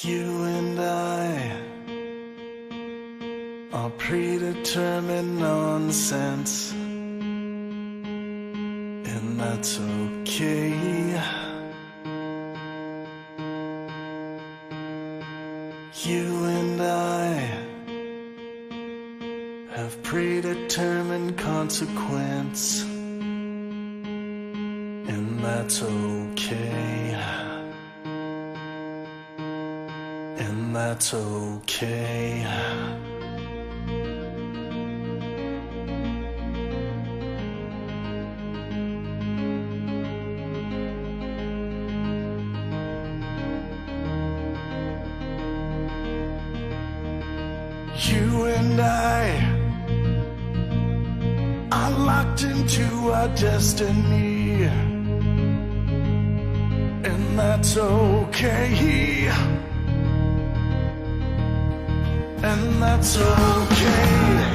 You and I are predetermined nonsense, and that's okay. You and I have predetermined consequence, and that's okay. And that's okay. You and I are locked into our destiny, and that's okay. And that's okay.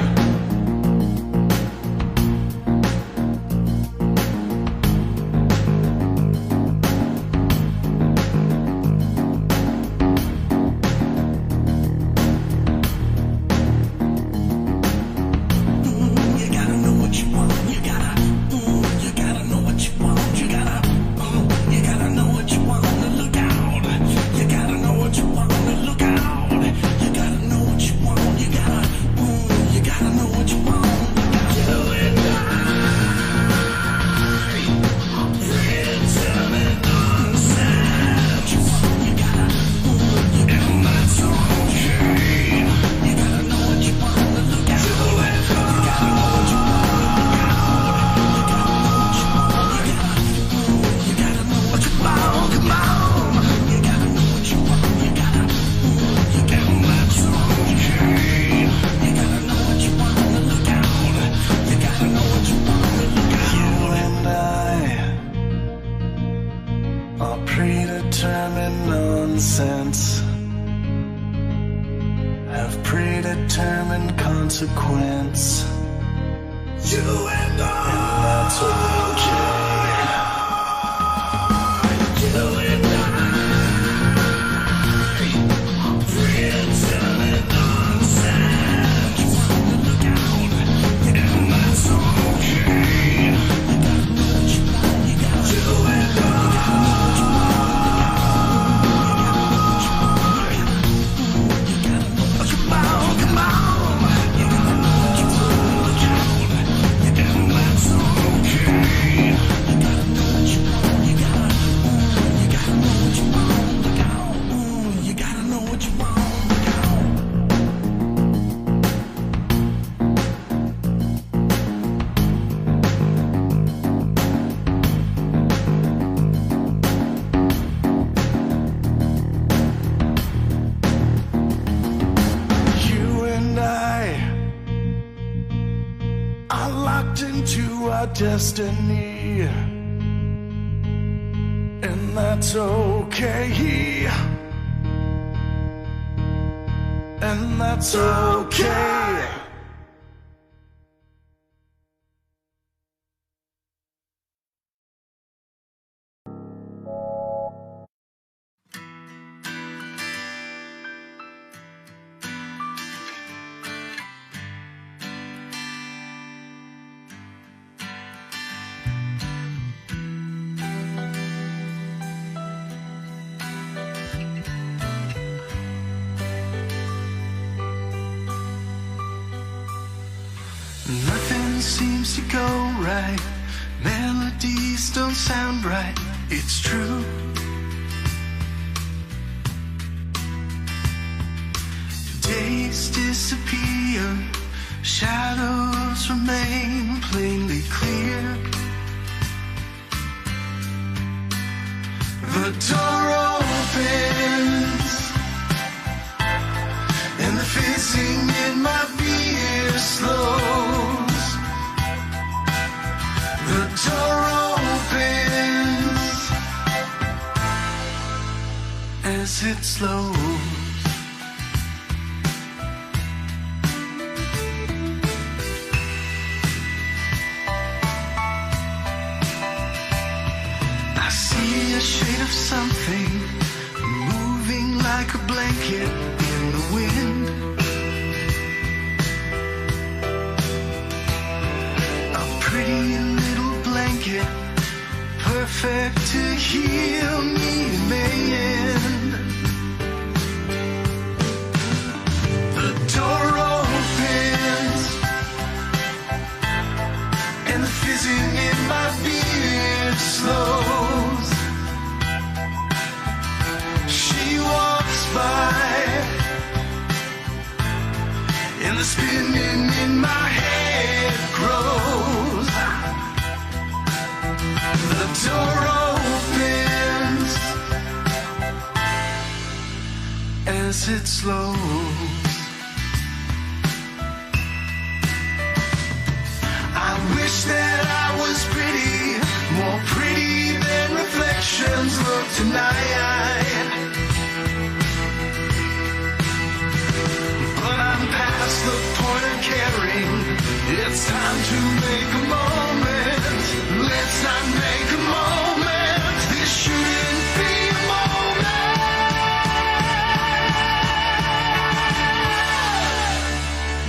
Consequence. You and that's okay. You and I, predetermined nonsense. Look out, and that's okay. You and come on. Destiny, and that's okay, and that's okay. Nothing seems to go right. Melodies don't sound right. It's true. Days disappear. Shadows remain plainly clear. The door opens, and the fizzing in my beer slows. The door opens as it slows. I see a shade of something moving like like a blanket in the wind. A pretty little blanket, perfect to heal me in the end. The door opens and the fizzing in my beer slows. She walks by and the spinning in my head grows. The door opens as it slows. I wish that I was pretty, more pretty than reflections look tonight. But I'm past the point of caring. It's time to make a moment. Let's not make a moment. This shouldn't be a moment.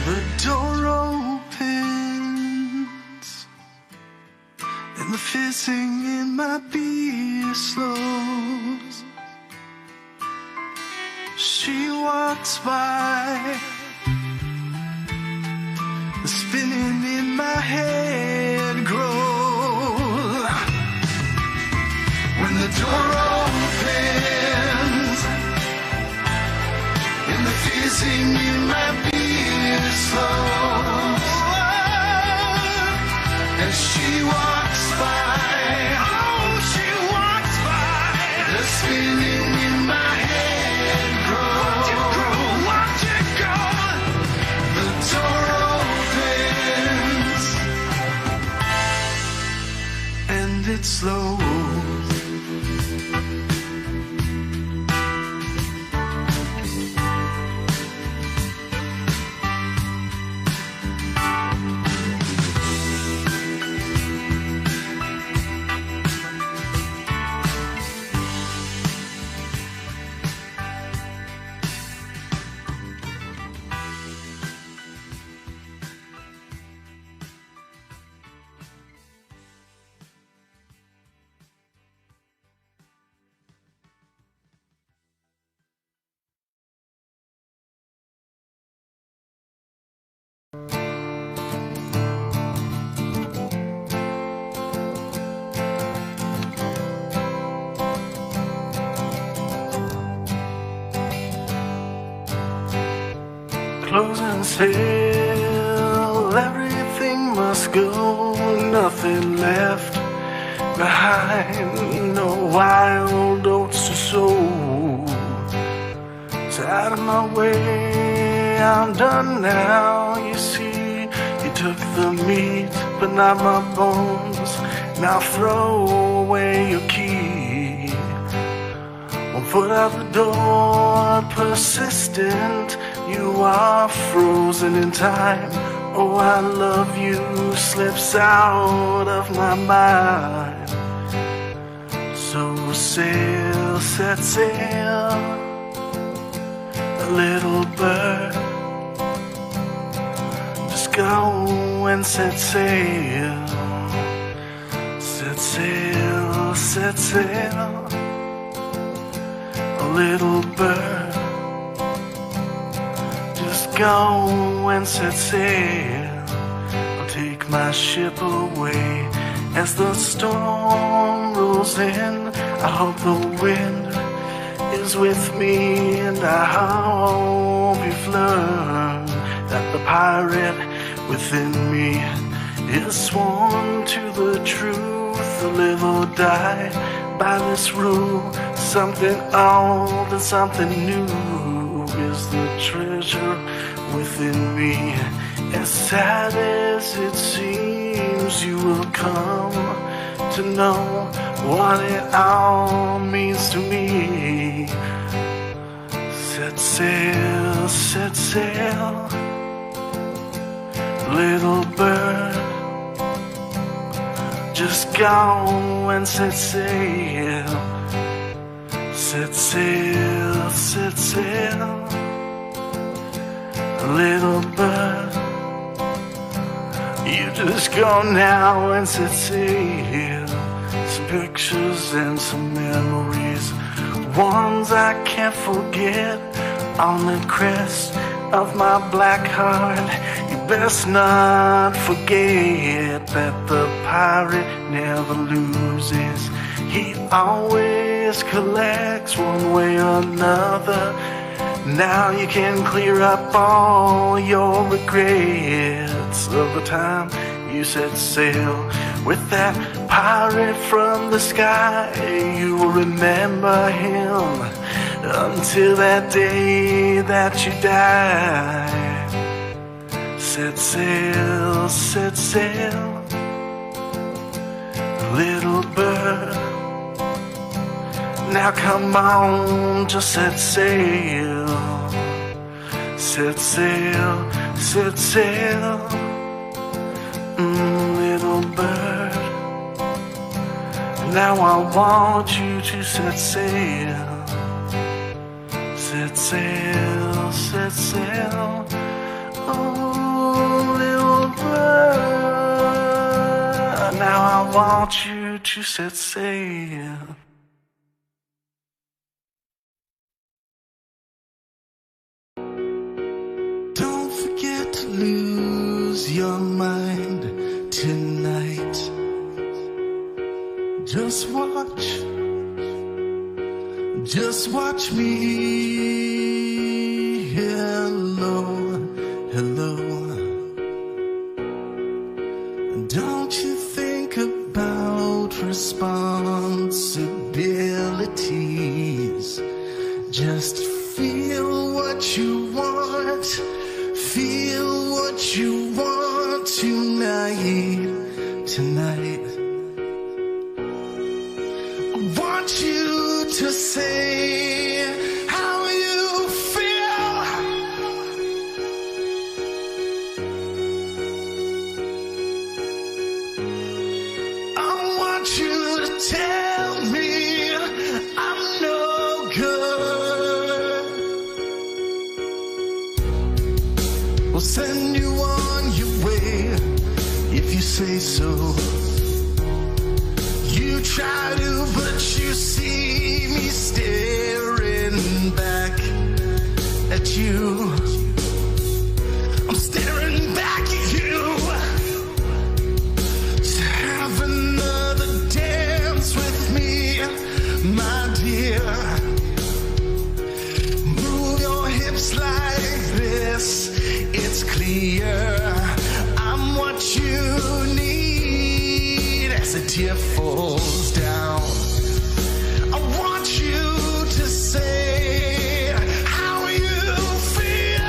The door opens and the fizzing in my beer slows. She walks by, the spinning in my head grows. When the door opens and the fizzing in my beer slows, and she walks by, oh, she walks by, the spinning in my head grows. Watch it grow, watch it go. The door opens and it slows. Closing sale, everything must go, nothing left behind, no wild oats to sow. It's out of my way, I'm done now, you see. You took the meat, but not my bones, now throw away your key. One foot out the door, persistent, you are frozen in time. Oh, I love you slips out of my mind. So sail, set sail, a little bird. Just go and set sail. Set sail, set sail, a little bird. Go and set sail. I'll take my ship away as the storm rolls in. I hope the wind is with me, and I hope you've learned that the pirate within me is sworn to the truth. Live or die by this rule. Something old and something new is the treasure within me. As sad as it seems, you will come to know what it all means to me. Set sail, set sail, little bird. Just go and set sail. Set sail, set sail. sail. Little bird, you just go now and set sail. Some pictures and some memories, ones I can't forget. On the crest of my black heart, you best not forget that the pirate never loses. He always collects one way or another. Now you can clear up all your regrets of the time you set sail with that pirate from the sky. You will remember him until that day that you die. Set sail, little bird. Now come on, just set sail. Set sail, little bird. Now I want you to set sail. Set sail, oh little bird. Now I want you to set sail. Don't forget to lose your mind tonight. Just watch me. Hello. Don't you think about responsibilities. Just feel what you want. Feel what you want tonight. I want you to say how you feel. I want you to tell me I'm no good. We'll send you on your way if you say so. You try to, but you see me staring back at you. I'm staring back at you. So have another dance with me, my dear. Move your hips like this. It's clear I'm what you need as a tear falls down. I want you to say how you feel.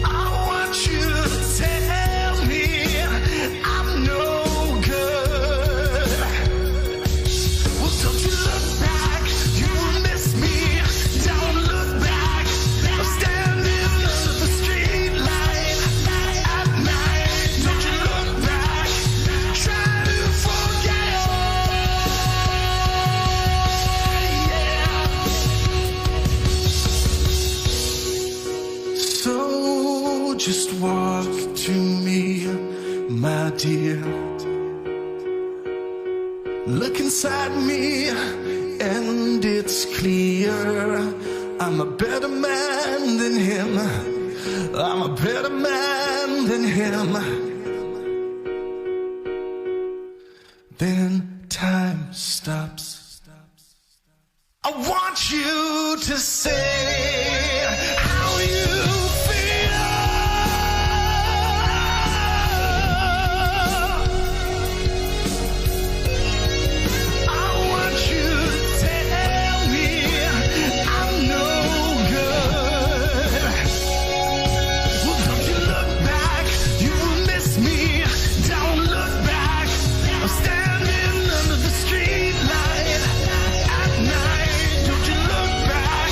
I want you to tell me I'm no good. Well, don't you look back, you will miss me. Don't look back, I'm standing under the street light at night. Don't you look back, try to forget. Yeah. So just walk to me, my dear. Look inside me, and it's clear I'm a better man than him. I'm a better man than him. Then time stops. I want you to say how you feel. I want you to tell me I'm no good. Well, don't you look back, you will miss me. Don't look back, I'm standing under the street light at night. Don't you look back,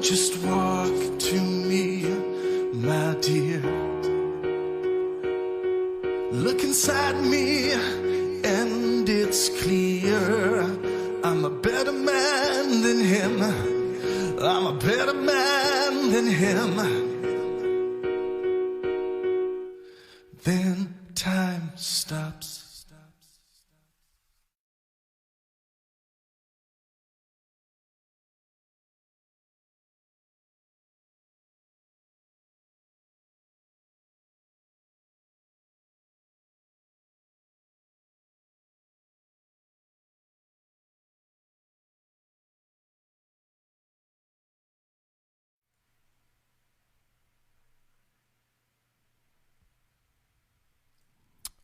Just walk to me, my dear. Look inside me and it's clear. I'm a better man than him. I'm a better man than him. Then time stops.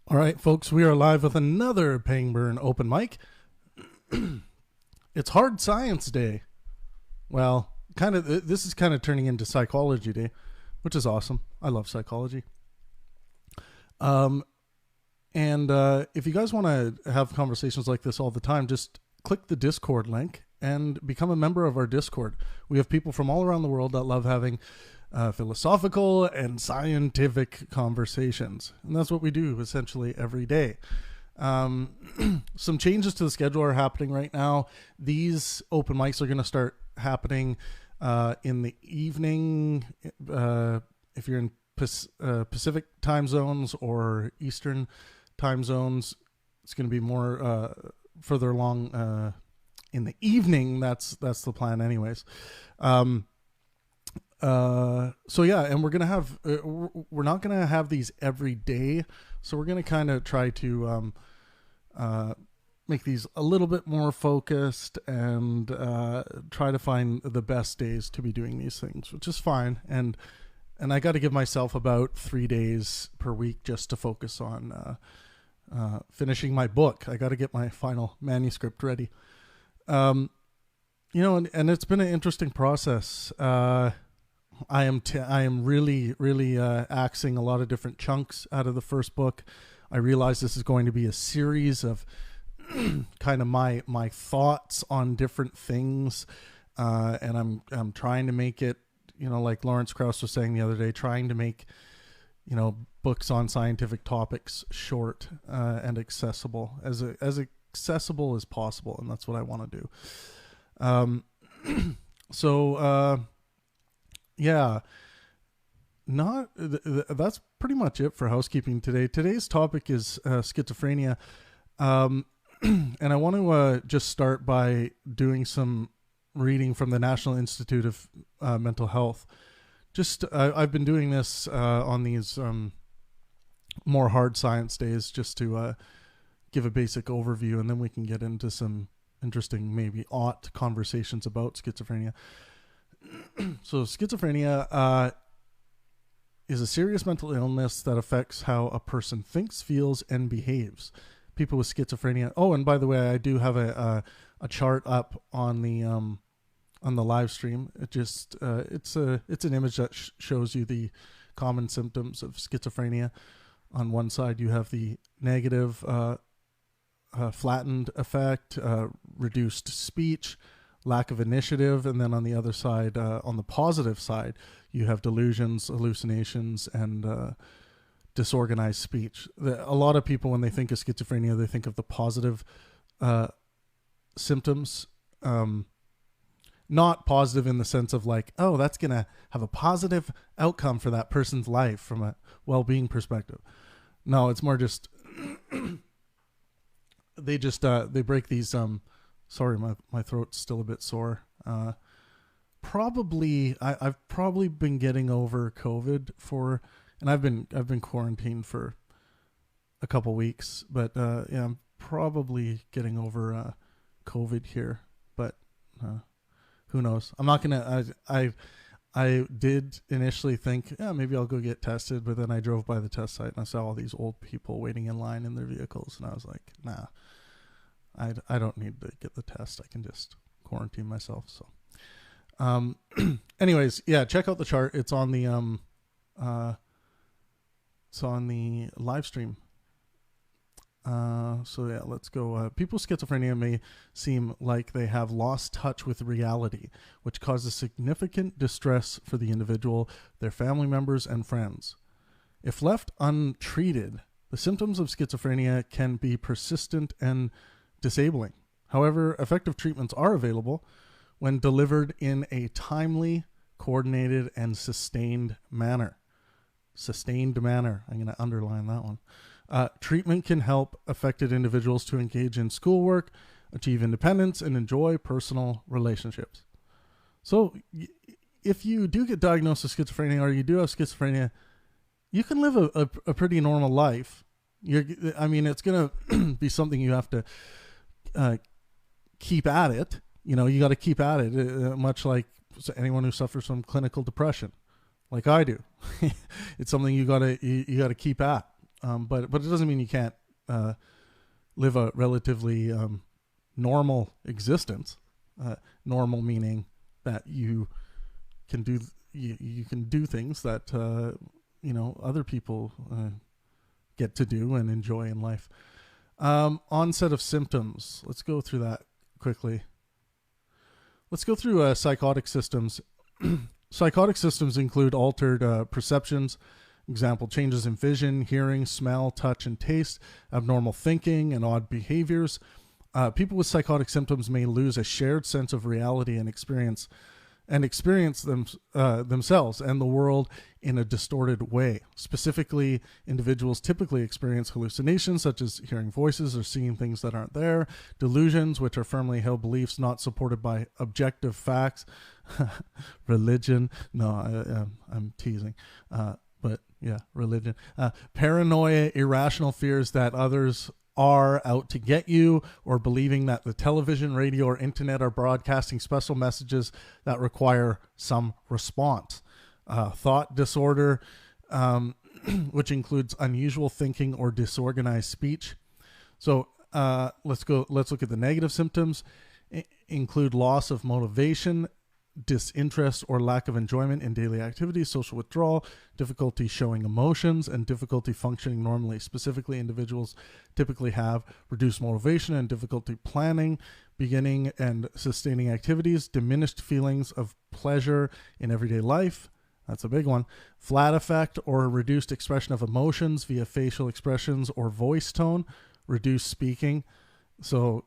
All right, folks, we are live with another Pangburn open mic. It's Hard Science Day. Well, this is kind of turning into Psychology Day, which is awesome. I love psychology. And if you guys want to have conversations like this all the time, just click the Discord link and become a member of our Discord. We have people from all around the world that love having philosophical and scientific conversations, and that's what we do essentially every day. Some changes to the schedule are happening right now. These open mics are going to start happening in the evening. If you're in Pacific time zones or Eastern time zones, it's going to be more further along in the evening. That's the plan anyways. So yeah, and we're not gonna have these every day, so we're gonna kind of try to make these a little bit more focused and try to find the best days to be doing these things, which is fine. And I got to give myself about 3 days per week just to focus on finishing my book. I got to get my final manuscript ready. And it's been an interesting process. I am really axing a lot of different chunks out of the first book. I realize this is going to be a series of kind of my thoughts on different things, and I'm trying to make it, like Lawrence Krauss was saying the other day, trying to make books on scientific topics short and accessible, as accessible as possible, and that's what I want to do. Yeah, that's pretty much it for housekeeping today. Today's topic is schizophrenia. And I want to just start by doing some reading from the National Institute of Mental Health. I've been doing this on these more hard science days just to give a basic overview, and then we can get into some interesting, maybe ought conversations about schizophrenia. So schizophrenia is a serious mental illness that affects how a person thinks, feels, and behaves. People with schizophrenia. Oh, and by the way, I do have a chart up on the live stream. It's an image that shows you the common symptoms of schizophrenia. On one side, you have the negative flattened effect, reduced speech, lack of initiative, and then on the other side, on the positive side, you have delusions, hallucinations, and disorganized speech. A lot of people, when they think of schizophrenia, they think of the positive symptoms. Not positive in the sense of like, oh, that's going to have a positive outcome for that person's life from a well-being perspective. No, it's more just they break these sorry, my throat's still a bit sore. I've probably been getting over COVID and I've been quarantined for a couple weeks, but yeah, I'm probably getting over COVID here, but who knows? I'm not gonna. I did initially think, yeah, maybe I'll go get tested, but then I drove by the test site and I saw all these old people waiting in line in their vehicles, and I was like, nah. I don't need to get the test. I can just quarantine myself. So, anyways, yeah, check out the chart. It's on the live stream. So yeah, let's go. People with schizophrenia may seem like they have lost touch with reality, which causes significant distress for the individual, their family members, and friends. If left untreated, the symptoms of schizophrenia can be persistent and disabling. However, effective treatments are available when delivered in a timely, coordinated, and sustained manner. Sustained manner. I'm going to underline that one. Treatment can help affected individuals to engage in schoolwork, achieve independence, and enjoy personal relationships. So if you do get diagnosed with schizophrenia, or you do have schizophrenia, you can live a pretty normal life. It's going to be something you have to keep at it. You got to keep at it, much like anyone who suffers from clinical depression, like I do. It's something you gotta keep at. But it doesn't mean you can't live a relatively normal existence. Normal meaning that you can do things that other people get to do and enjoy in life. Onset of symptoms. Let's go through that quickly. Let's go through psychotic systems. Psychotic systems include altered perceptions. Example, changes in vision, hearing, smell, touch, and taste, abnormal thinking, and odd behaviors. People with psychotic symptoms may lose a shared sense of reality and experience themselves and the world in a distorted way. Specifically, individuals typically experience hallucinations, such as hearing voices or seeing things that aren't there, delusions, which are firmly held beliefs not supported by objective facts, religion. No, I'm teasing. But yeah, religion, paranoia, irrational fears that others are out to get you, or believing that the television, radio, or internet are broadcasting special messages that require some response. Thought disorder, which includes unusual thinking or disorganized speech. So let's look at the negative symptoms. Include loss of motivation, disinterest or lack of enjoyment in daily activities, social withdrawal, difficulty showing emotions, and difficulty functioning normally. Specifically, individuals typically have reduced motivation and difficulty planning, beginning and sustaining activities, diminished feelings of pleasure in everyday life. That's a big one. Flat affect or reduced expression of emotions via facial expressions or voice tone, reduced speaking. So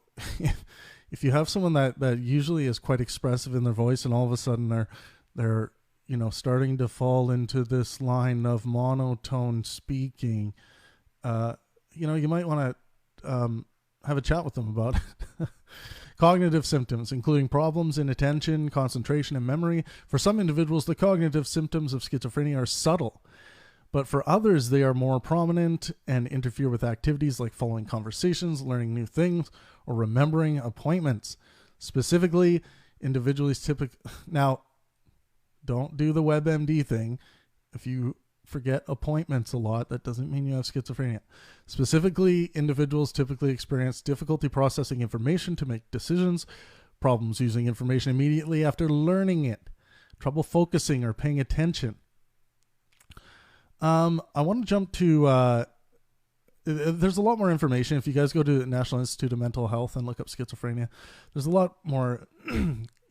if you have someone that usually is quite expressive in their voice, and all of a sudden they're starting to fall into this line of monotone speaking, you might want to have a chat with them about it. Cognitive symptoms, including problems in attention, concentration, and memory. For some individuals, the cognitive symptoms of schizophrenia are subtle, but for others, they are more prominent and interfere with activities like following conversations, learning new things, or remembering appointments. Specifically, individuals now, don't do the WebMD thing. If you forget appointments a lot, that doesn't mean you have schizophrenia. Specifically, individuals typically experience difficulty processing information to make decisions, problems using information immediately after learning it, trouble focusing or paying attention. I want to jump to, there's a lot more information. If you guys go to the National Institute of Mental Health and look up schizophrenia, there's a lot more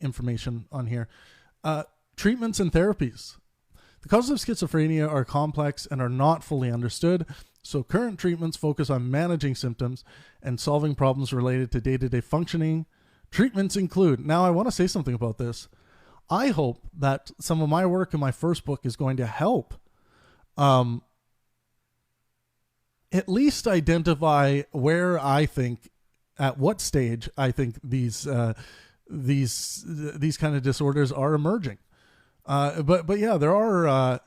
information on here. Treatments and therapies. The causes of schizophrenia are complex and are not fully understood, so current treatments focus on managing symptoms and solving problems related to day-to-day functioning. Treatments include, now I want to say something about this. I hope that some of my work in my first book is going to help at least identify where I think, at what stage I think these kind of disorders are emerging. But yeah, there are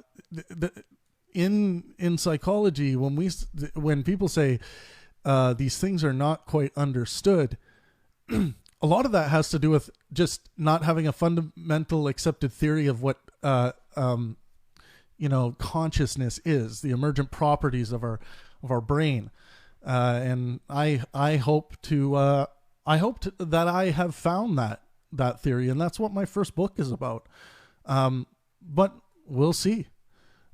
in psychology, when people say these things are not quite understood, a lot of that has to do with just not having a fundamental accepted theory of what consciousness is, the emergent properties of our brain. And I hope that I have found that theory, and that's what my first book is about. But we'll see.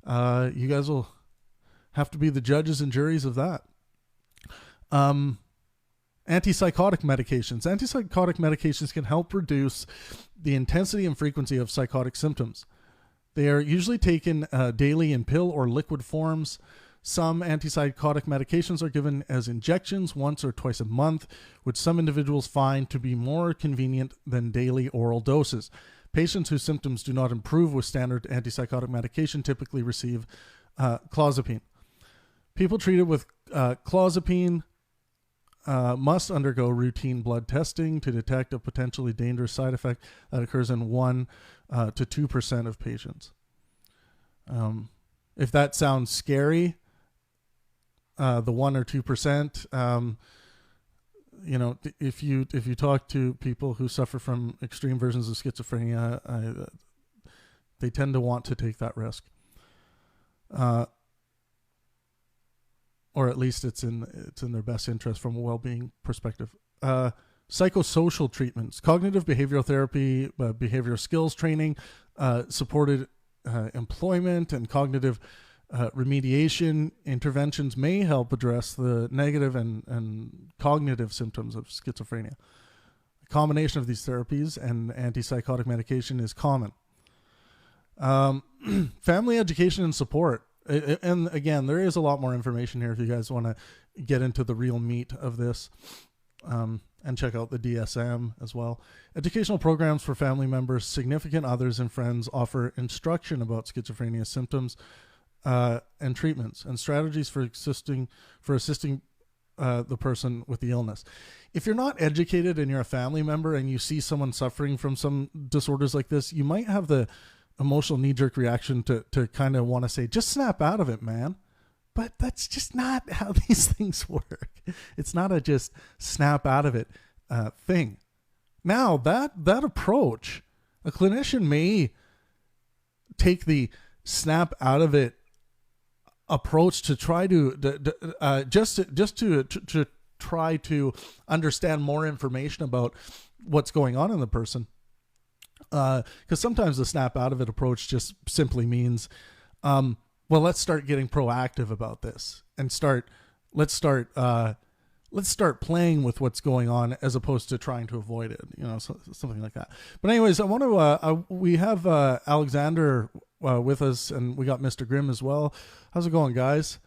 You guys will have to be the judges and juries of that. Antipsychotic medications. Antipsychotic medications can help reduce the intensity and frequency of psychotic symptoms. They are usually taken daily in pill or liquid forms. Some antipsychotic medications are given as injections once or twice a month, which some individuals find to be more convenient than daily oral doses. Patients whose symptoms do not improve with standard antipsychotic medication typically receive clozapine. People treated with clozapine must undergo routine blood testing to detect a potentially dangerous side effect that occurs in 1 to 2% of patients. If that sounds scary, the 1 or 2%, if you talk to people who suffer from extreme versions of schizophrenia, they tend to want to take that risk. Or at least it's in their best interest from a well-being perspective. Psychosocial treatments, cognitive behavioral therapy, behavioral skills training, supported employment, and cognitive remediation interventions may help address the negative and cognitive symptoms of schizophrenia. A combination of these therapies and antipsychotic medication is common. Family education and support. And again, there is a lot more information here if you guys want to get into the real meat of this, and check out the DSM as well. Educational programs for family members, significant others, and friends offer instruction about schizophrenia symptoms and treatments and strategies for assisting the person with the illness. If you're not educated and you're a family member and you see someone suffering from some disorders like this, you might have the emotional knee-jerk reaction to kind of want to say, just snap out of it, man. But that's just not how these things work. It's not a just snap out of it thing. Now, that approach, a clinician may take the snap out of it approach to try to try to understand more information about what's going on in the person. Because sometimes the snap out of it approach just simply means, well, let's start getting proactive about this and let's start playing with what's going on as opposed to trying to avoid it, something like that. But anyways, I want to, we have Alexander with us, and we got Mr. Grimm as well. How's it going, guys?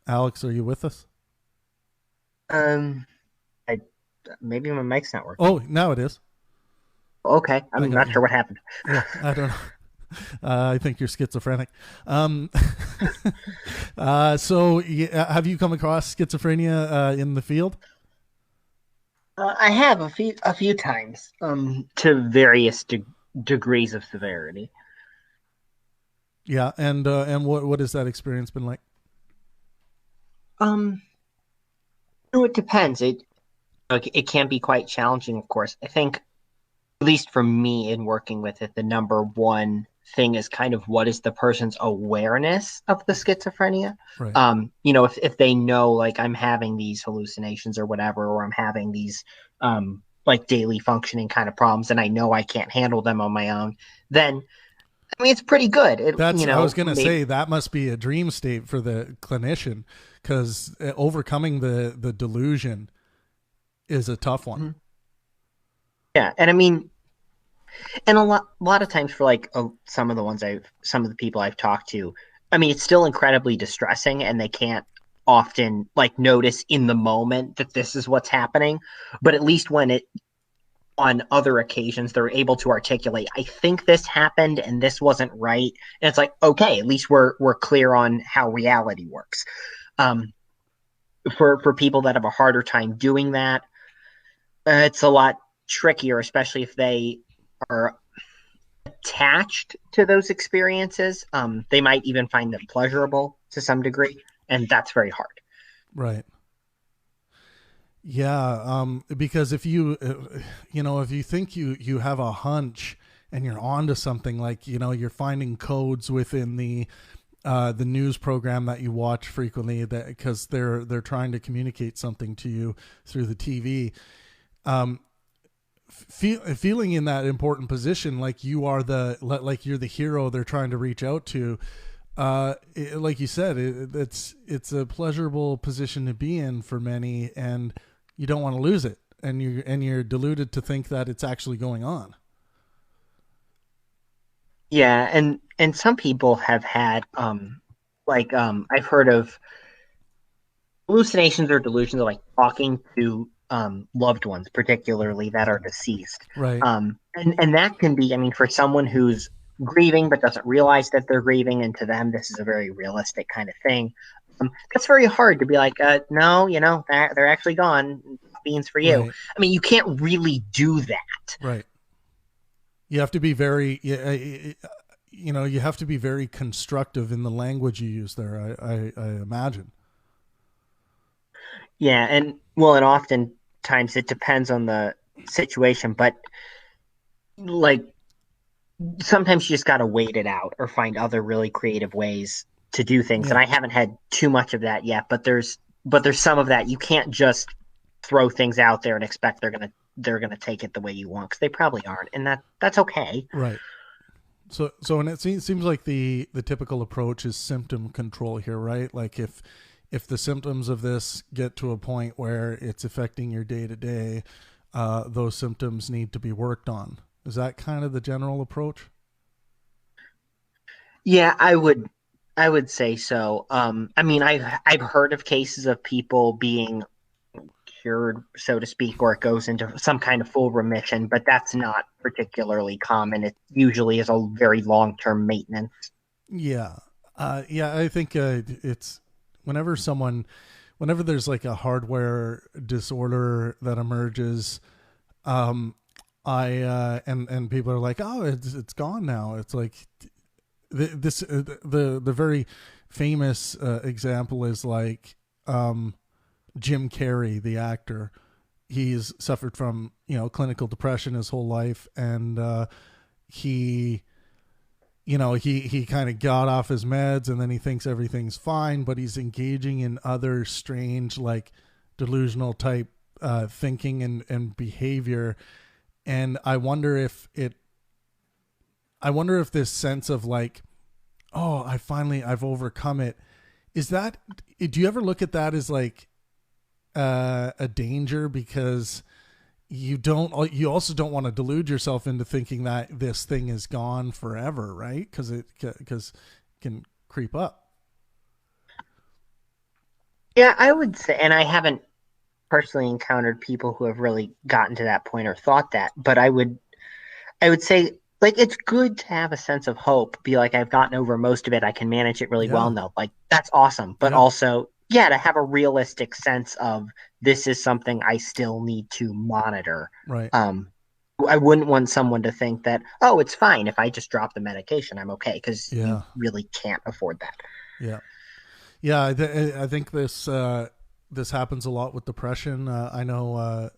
Alex, are you with us? Maybe my mic's not working. Oh, now it is. Okay, I'm not sure what happened. Yeah, I don't know. I think you're schizophrenic. So have you come across schizophrenia in the field? I have a few times, to various degrees of severity. Yeah, and what has that experience been like? It depends. It can be quite challenging, of course. I think, at least for me in working with it, the number one thing is kind of what is the person's awareness of the schizophrenia. Right. If they know, like, I'm having these hallucinations or whatever, or I'm having these like daily functioning kind of problems, and I know I can't handle them on my own, then it's pretty good. I was going to say that must be a dream state for the clinician, because overcoming the delusion is a tough one. Mm-hmm. Yeah, and a lot of times for some of the people I've talked to, it's still incredibly distressing, and they can't often notice in the moment that this is what's happening. But at least on other occasions, they're able to articulate, I think this happened and this wasn't right. And it's like, okay, at least we're clear on how reality works. For people that have a harder time doing that, it's a lot trickier, especially if they are attached to those experiences. They might even find them pleasurable to some degree, and that's very hard. Right. Yeah. Because if you think you have a hunch and you're onto something, you're finding codes within the news program that you watch frequently, that because they're trying to communicate something to you through the TV. feeling in that important position, like you're the hero they're trying to reach out to. Like you said, it's a pleasurable position to be in for many, and you don't want to lose it, and you're deluded to think that it's actually going on. Yeah, and some people have had I've heard of hallucinations or delusions of like talking to loved ones, particularly that are deceased. Right. And that can be, I mean, for someone who's grieving but doesn't realize that they're grieving, and to them this is a very realistic kind of thing. That's very hard to be like, no, they're actually gone. Beans for you. Right. I mean, you can't really do that. Right. You have to be very, you have to be very constructive in the language you use there. I imagine. Yeah, and well, and oftentimes it depends on the situation, but like sometimes you just got to wait it out or find other really creative ways to do things. Yeah. And I haven't had too much of that yet, but there's some of that. You can't just throw things out there and expect they're gonna take it the way you want, because they probably aren't, and that's okay. Right. So and it seems like the typical approach is symptom control here, right? Like if the symptoms of this get to a point where it's affecting your day to day, those symptoms need to be worked on. Is that kind of the general approach? Yeah, I would say so. I mean, I've heard of cases of people being cured, so to speak, or it goes into some kind of full remission, but that's not particularly common. It usually is a very long-term maintenance. Yeah. I think it's whenever there's like a hardware disorder that emerges, and people are like, oh, it's gone now. It's like the very famous example is like Jim Carrey, the actor. He's suffered from clinical depression his whole life, and he kind of got off his meds, and then he thinks everything's fine, but he's engaging in other strange, like delusional type thinking and behavior. And I wonder if this sense of like, oh, I've overcome it. Do you ever look at that as like a danger? Because you also don't want to delude yourself into thinking that this thing is gone forever, right? Because it can creep up. Yeah, I would say, and I haven't personally encountered people who have really gotten to that point or thought that, but I would say, like, it's good to have a sense of hope, be like, I've gotten over most of it, I can manage it really well now. Like, that's awesome. But also, to have a realistic sense of this is something I still need to monitor. Right. I wouldn't want someone to think that, oh, it's fine if I just drop the medication, I'm okay, because you really can't afford that. Yeah. Yeah, I think this happens a lot with depression. I know,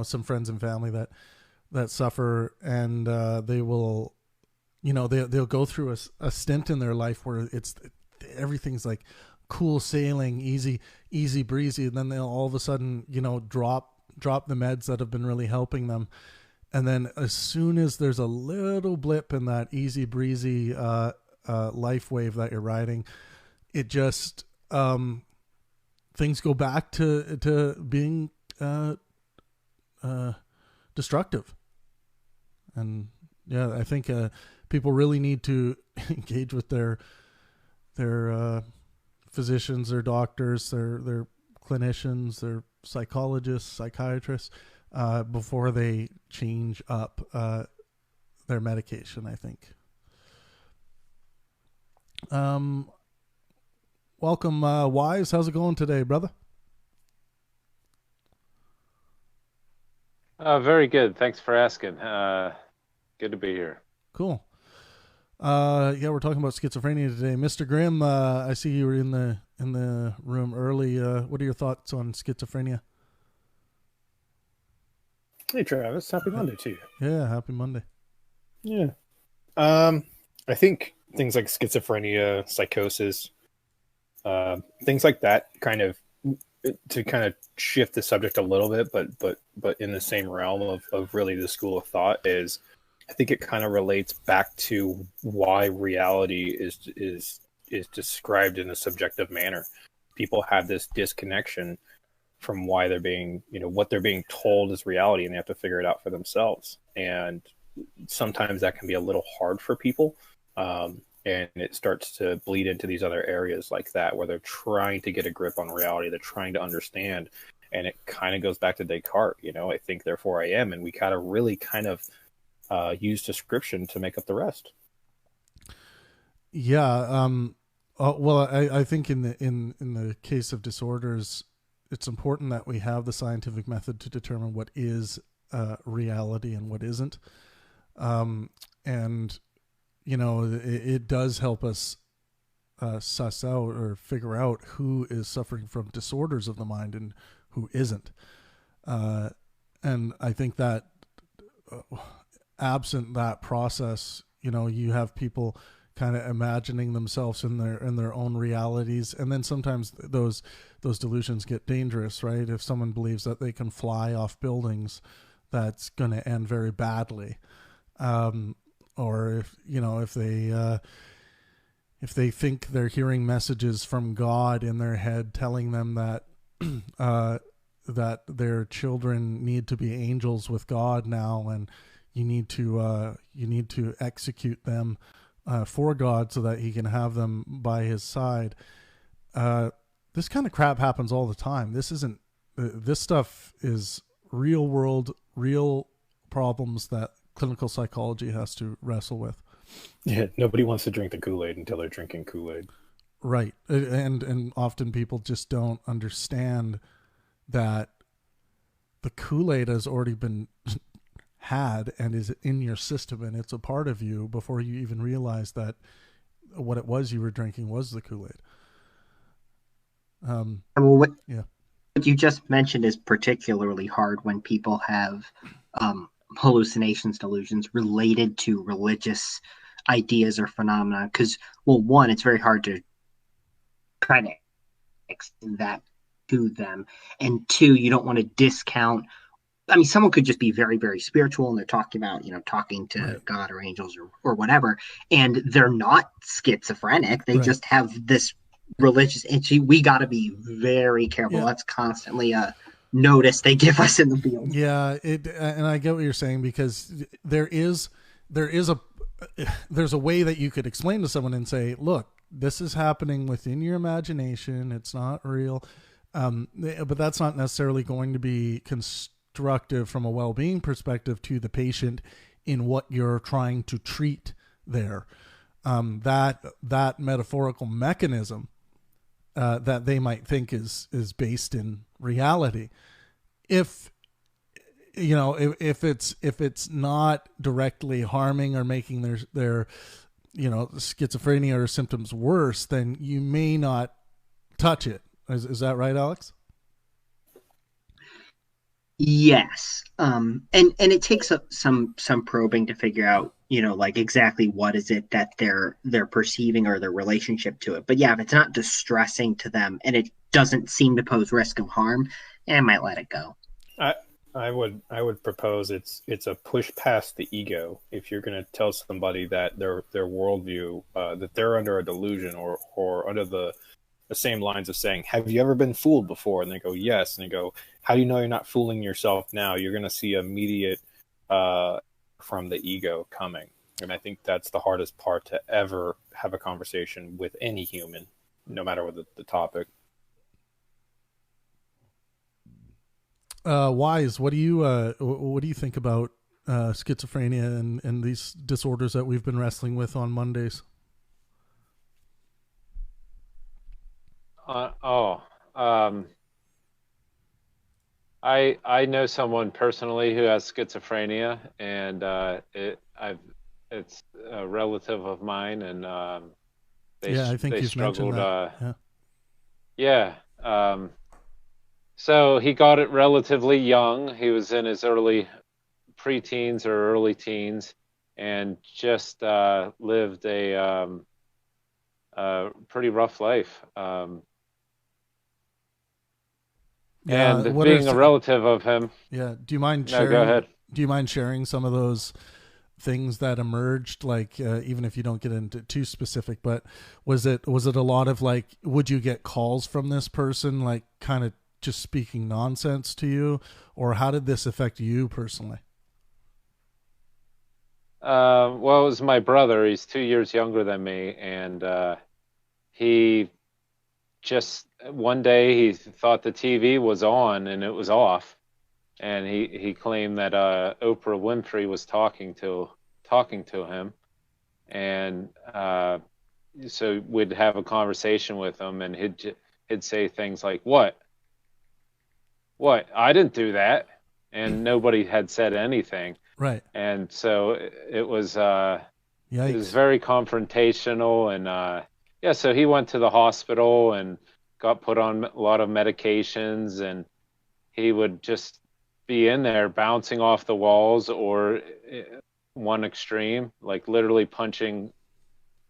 some friends and family that suffer, and they will, they'll go through a stint in their life where everything's like cool sailing, easy breezy, and then they'll all of a sudden, drop the meds that have been really helping them, and then as soon as there's a little blip in that easy breezy life wave that you're riding, it just things go back to being destructive. And I think people really need to engage with their physicians, their doctors, their clinicians, their psychologists, psychiatrists, before they change up their medication, I think. Welcome, Wise. How's it going today, brother? Very good. Thanks for asking. Good to be here. Cool. We're talking about schizophrenia today. Mr. Grimm, I see you were in the room early. What are your thoughts on schizophrenia? Hey, Travis. Happy Monday to you. Yeah, happy Monday. Yeah. I think things like schizophrenia, psychosis, things like that kind of to kind of shift the subject a little bit, but in the same realm of really the school of thought is, I think it kind of relates back to why reality is described in a subjective manner. People have this disconnection from why they're being, what they're being told is reality, and they have to figure it out for themselves. And sometimes that can be a little hard for people. And it starts to bleed into these other areas like that, where they're trying to get a grip on reality. They're trying to understand. And it kind of goes back to Descartes, I think, therefore I am. And we gotta really kind of use description to make up the rest. Yeah. Well, I think in the case of disorders, it's important that we have the scientific method to determine what is reality and what isn't. And it does help us suss out or figure out who is suffering from disorders of the mind and who isn't. And I think that absent that process, you have people kind of imagining themselves in their own realities, and then sometimes those delusions get dangerous, right? If someone believes that they can fly off buildings, that's going to end very badly. Or if they think they're hearing messages from God in their head telling them that that their children need to be angels with God now, and you need to execute them for God so that he can have them by his side. This kind of crap happens all the time. This stuff is real world, real problems that clinical psychology has to wrestle with. Yeah, nobody wants to drink the Kool-Aid until they're drinking Kool-Aid. Right. And often people just don't understand that the Kool-Aid has already been had and is in your system, and it's a part of you before you even realize that what it was you were drinking was the Kool-Aid. What you just mentioned is particularly hard when people have hallucinations, delusions related to religious ideas or phenomena, because, well, one, it's very hard to kind of extend that to them, and two, you don't want to discount. I mean, someone could just be very, very spiritual, and they're talking about, talking to Right. God or angels or whatever, and they're not schizophrenic. They Right. just have this religious itchy. We got to be very careful. Yeah. That's constantly a notice they give us in the field. Yeah, and I get what you're saying, because there's a way that you could explain to someone and say, look, this is happening within your imagination. It's not real. But that's not necessarily going to be constructive from a well-being perspective to the patient in what you're trying to treat there. That metaphorical mechanism that they might think is based in reality. If it's not directly harming or making their schizophrenia or symptoms worse, then you may not touch it. Is that right, Alex? Yes. And it takes some probing to figure out, like exactly what is it that they're perceiving or their relationship to it. But yeah, if it's not distressing to them and it doesn't seem to pose risk of harm, I might let it go. I would propose it's a push past the ego. If you're going to tell somebody that their worldview, that they're under a delusion or under the same lines of saying, have you ever been fooled before? And they go, yes. And they go, how do you know you're not fooling yourself now? You're going to see immediate from the ego coming. And I think that's the hardest part to ever have a conversation with any human, no matter what the topic. Wise, what do you think about schizophrenia and these disorders that we've been wrestling with on Mondays? I know someone personally who has schizophrenia, and it's a relative of mine, and I think you've struggled. Mentioned that. So he got it relatively young. He was in his early preteens or early teens, and just lived a pretty rough life. Yeah, And what are being a relative of him. Yeah, do you mind No, sharing? go ahead. Do you mind sharing some of those things that emerged? Like, even if you don't get into too specific, but was it a lot of like, would you get calls from this person, like, kind of just speaking nonsense to you, or how did this affect you personally? Well, it was my brother. He's 2 years younger than me, and he just one day he thought the TV was on and it was off, and he claimed that Oprah Winfrey was talking to him, and so we'd have a conversation with him, and he'd say things like, "What? I didn't do that," and nobody had said anything. Right. And so it was Yikes. very confrontational, and yeah, so he went to the hospital and got put on a lot of medications, and he would just be in there bouncing off the walls, or one extreme, like literally punching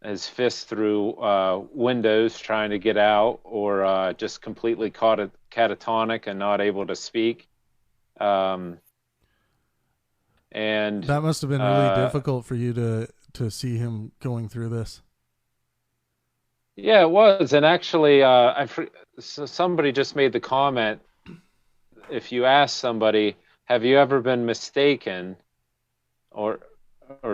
his fist through windows trying to get out, or just completely catatonic and not able to speak. And that must have been really difficult for you to see him going through this. Yeah, it was. And actually, so somebody just made the comment, if you ask somebody, have you ever been mistaken, or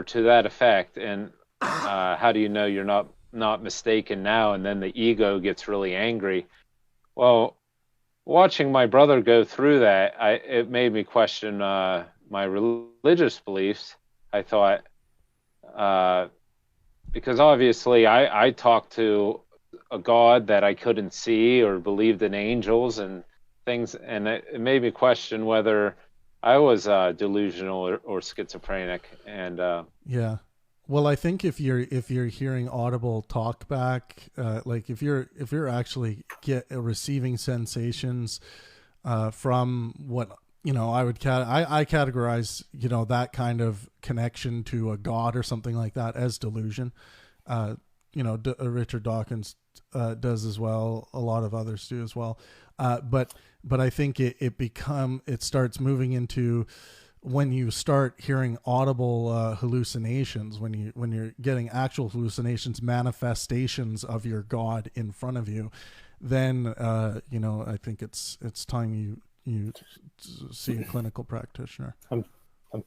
to that effect, and how do you know you're not mistaken now? And then the ego gets really angry. Well, watching my brother go through that, it made me question my religious beliefs. I thought, because obviously I talked to a God that I couldn't see, or believed in angels and things, and it made me question whether I was delusional or schizophrenic. And yeah, well, I think if you're hearing audible talk back, like if you're actually receiving sensations from what, I would I categorize, that kind of connection to a god or something like that as delusion. Richard Dawkins does as well. A lot of others do as well. But I think it starts moving into when you start hearing audible hallucinations, when you're getting actual hallucinations, manifestations of your God in front of you, then I think it's time you see a clinical practitioner. I'm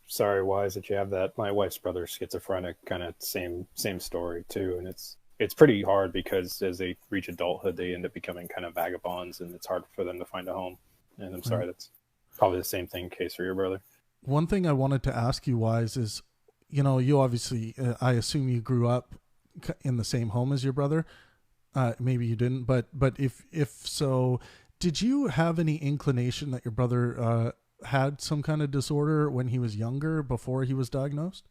sorry, Wise, that you have that. My wife's brother's schizophrenic, kind of same story too, and it's pretty hard because as they reach adulthood, they end up becoming kind of vagabonds, and it's hard for them to find a home. And I'm sorry, that's probably the same case for your brother. One thing I wanted to ask you, Wise, is, you obviously, I assume you grew up in the same home as your brother. Maybe you didn't, but if so, did you have any inclination that your brother had some kind of disorder when he was younger, before he was diagnosed?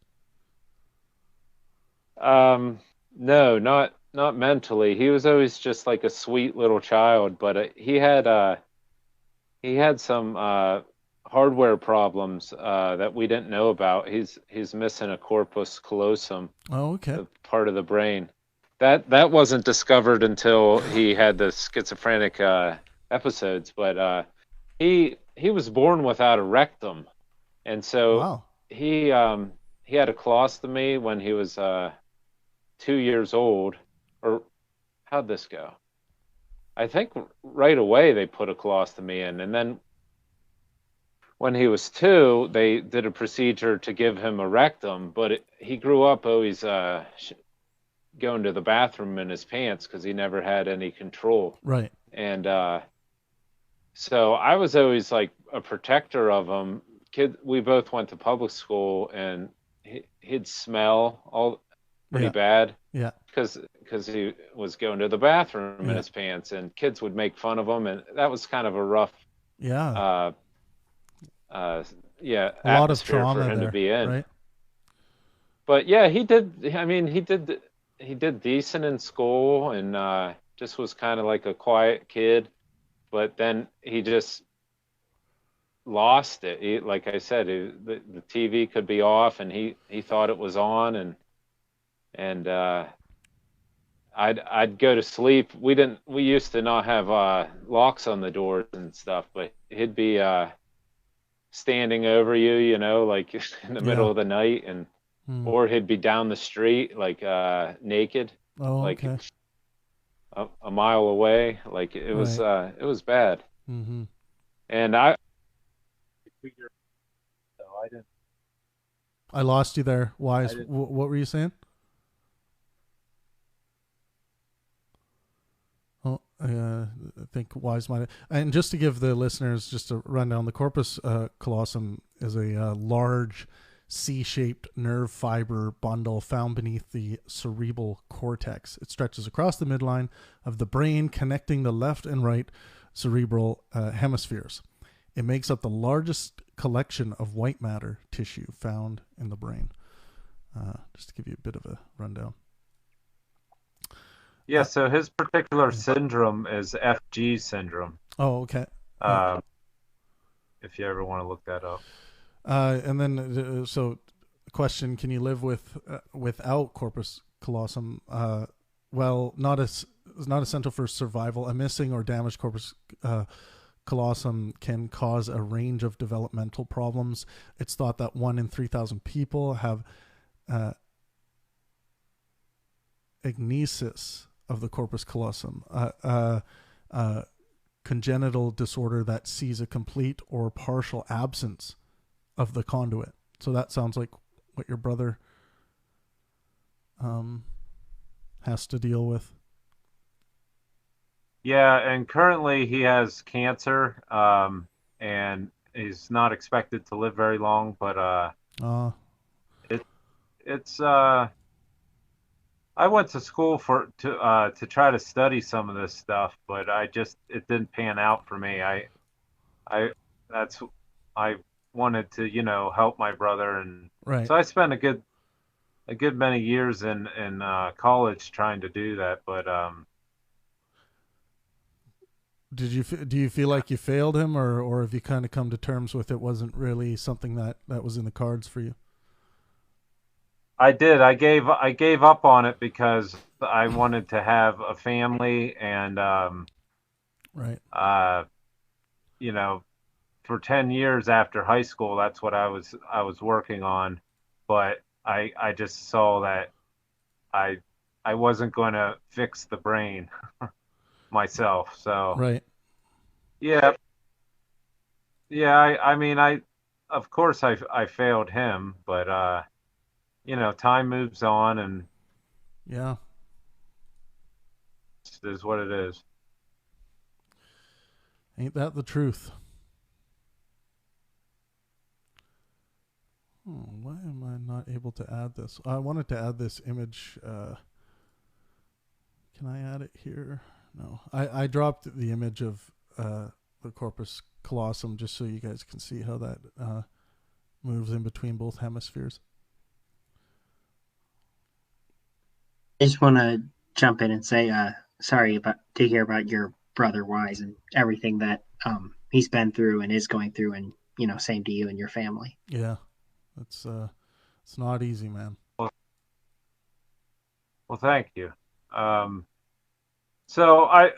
No, not mentally. He was always just like a sweet little child, but he had some hardware problems that we didn't know about. He's missing a corpus callosum. Oh, okay. Part of the brain. That wasn't discovered until he had the schizophrenic episodes, but he was born without a rectum, and so wow. he had a colostomy when he was 2 years old. Or how'd this go? I think right away they put a colostomy in, and then when he was 2, they did a procedure to give him a rectum, but he grew up always going to the bathroom in his pants because he never had any control. Right. And so I was always like a protector of him. We both went to public school, and he'd smell all pretty bad. Yeah. Because he was going to the bathroom in his pants, and kids would make fun of him, and that was kind of a rough a lot of trauma for him there, to be in. Right? But yeah, he did decent in school, and just was kind of like a quiet kid, but then he just lost it. Like I said, the TV could be off, and he thought it was on, and I'd go to sleep. We used to not have locks on the doors and stuff, but he'd be standing over you, you know, like in the middle of the night, and or he'd be down the street like naked, like okay. a mile away. Like it was bad. Mm-hmm. And I didn't. I lost you there. Wise. What were you saying? Oh, I think Wise might. And just to give the listeners just a rundown, the corpus callosum is a large C-shaped nerve fiber bundle found beneath the cerebral cortex. It stretches across the midline of the brain, connecting the left and right cerebral hemispheres. It makes up the largest collection of white matter tissue found in the brain. Just to give you a bit of a rundown. Yeah, so his particular syndrome is FG syndrome. Oh, okay. If you ever want to look that up. And then, so, question: can you live without corpus callosum? Well, not essential for survival. A missing or damaged corpus callosum can cause a range of developmental problems. It's thought that 1 in 3,000 people have agnesis of the corpus callosum, congenital disorder that sees a complete or partial absence of the conduit. So that sounds like what your brother has to deal with. Yeah, and currently he has cancer, and he's not expected to live very long, but it's I went to school to try to study some of this stuff, but it didn't pan out for me. I wanted to, you know, help my brother, and so I spent a good many years in college trying to do that, but do you feel like you failed him, or have you kind of come to terms with it wasn't really something that was in the cards for you? I did. I gave up on it because I wanted to have a family, and you know, for 10 years after high school, that's what I was working on, but I just saw that I wasn't going to fix the brain myself. So yeah. I mean, of course I failed him, but you know, time moves on, and yeah, it is what it is. Ain't that the truth? Why am I not able to add this? I wanted to add this image. Can I add it here? No. I dropped the image of the corpus callosum just so you guys can see how that moves in between both hemispheres. I just want to jump in and say sorry to hear about your brother Wise and everything that he's been through and is going through, and you know, same to you and your family. Yeah, it's not easy, man. Well, thank you. So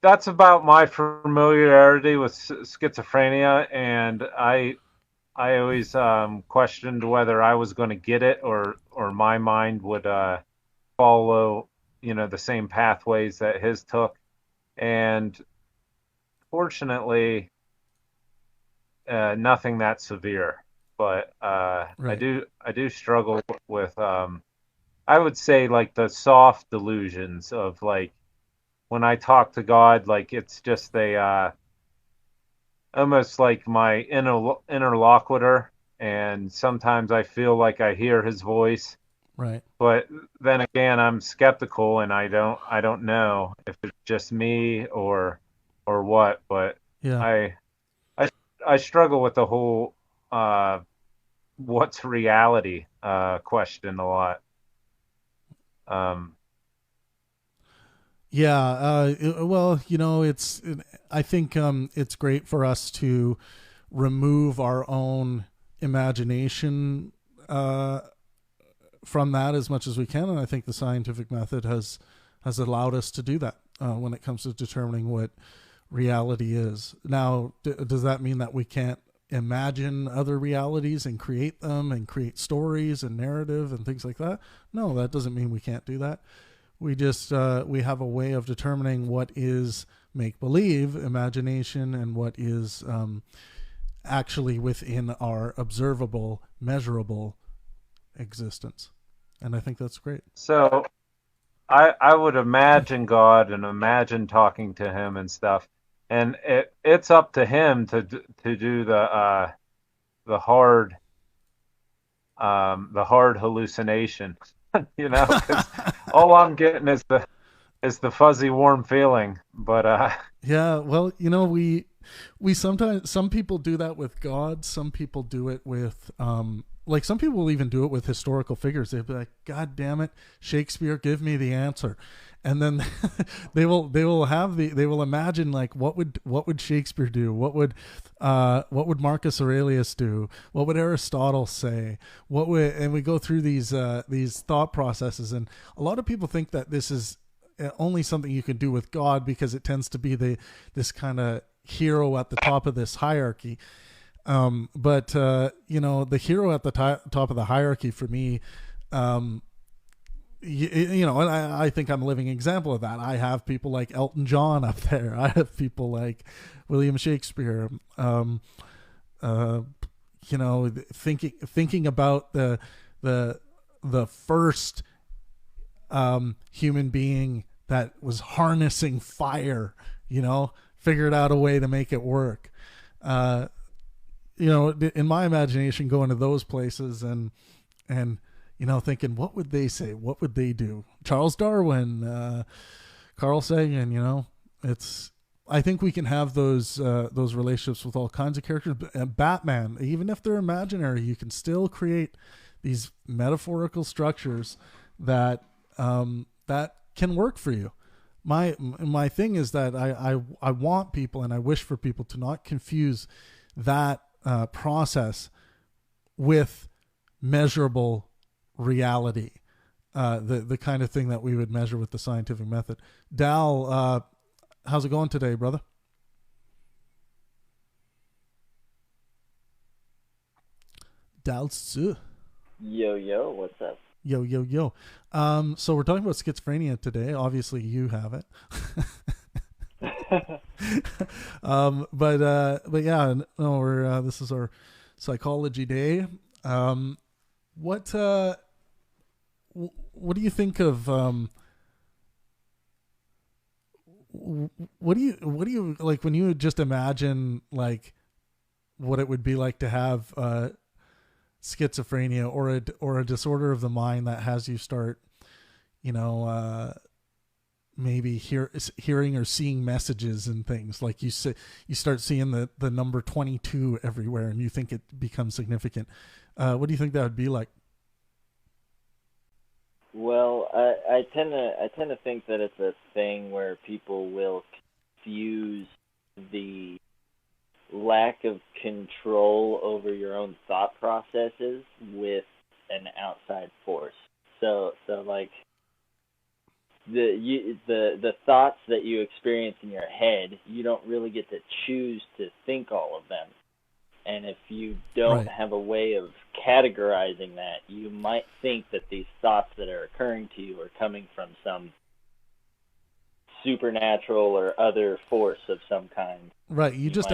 that's about my familiarity with schizophrenia, and I always questioned whether I was going to get it or my mind would follow, you know, the same pathways that his took. And fortunately, nothing that severe. But I do struggle with I would say like the soft delusions of like when I talk to God, like it's just almost like my interlocutor, and sometimes I feel like I hear his voice. Right. But then again, I'm skeptical, and I don't know if it's just me or what. But yeah, I struggle with the whole what's reality question a lot. Well, you know, I think it's great for us to remove our own imagination from that as much as we can, and I think the scientific method has allowed us to do that when it comes to determining what reality is. Now, does that mean that we can't imagine other realities and create them and create stories and narrative and things like that? No, that doesn't mean we can't do that. We just we have a way of determining what is make-believe, imagination, and what is actually within our observable, measurable existence. And I think that's great. So I would imagine God and imagine talking to him and stuff, and it's up to him to do the hard hallucination, you know, 'cause all I'm getting is the fuzzy warm feeling. But yeah, well, you know, we sometimes, some people do that with God, some people do it with like some people will even do it with historical figures. They'll be like, God damn it, Shakespeare, give me the answer. And then they will imagine, like, what would Shakespeare do? What would Marcus Aurelius do? What would Aristotle say? And we go through these thought processes, and a lot of people think that this is only something you can do with God because it tends to be this kind of hero at the top of this hierarchy. But you know, the hero at the top of the hierarchy for me, you know, and I think I'm a living example of that. I have people like Elton John up there. I have people like William Shakespeare. You know, thinking about the first human being that was harnessing fire, you know, figured out a way to make it work. You know, in my imagination, going to those places and you know, thinking, what would they say? What would they do? Charles Darwin, Carl Sagan, you know, I think we can have those relationships with all kinds of characters. Batman, even if they're imaginary, you can still create these metaphorical structures that can work for you. My thing is that I want people, and I wish for people to not confuse that process with measurable reality, the kind of thing that we would measure with the scientific method. Dal, how's it going today, brother? Dal, yo, what's up? Yo. So we're talking about schizophrenia today. Obviously, you have it. But yeah, no, this is our psychology day. What do you think of what do you like when you just imagine, like, what it would be like to have schizophrenia or a disorder of the mind that has you start, you know, maybe hearing or seeing messages and things, like you start seeing the number 22 everywhere and you think it becomes significant. What do you think that would be like? Well, I tend to think that it's a thing where people will confuse the lack of control over your own thought processes with an outside force. So like the thoughts that you experience in your head, you don't really get to choose to think all of them. And if you don't have a way of categorizing that, you might think that these thoughts that are occurring to you are coming from some supernatural or other force of some kind. Right. You just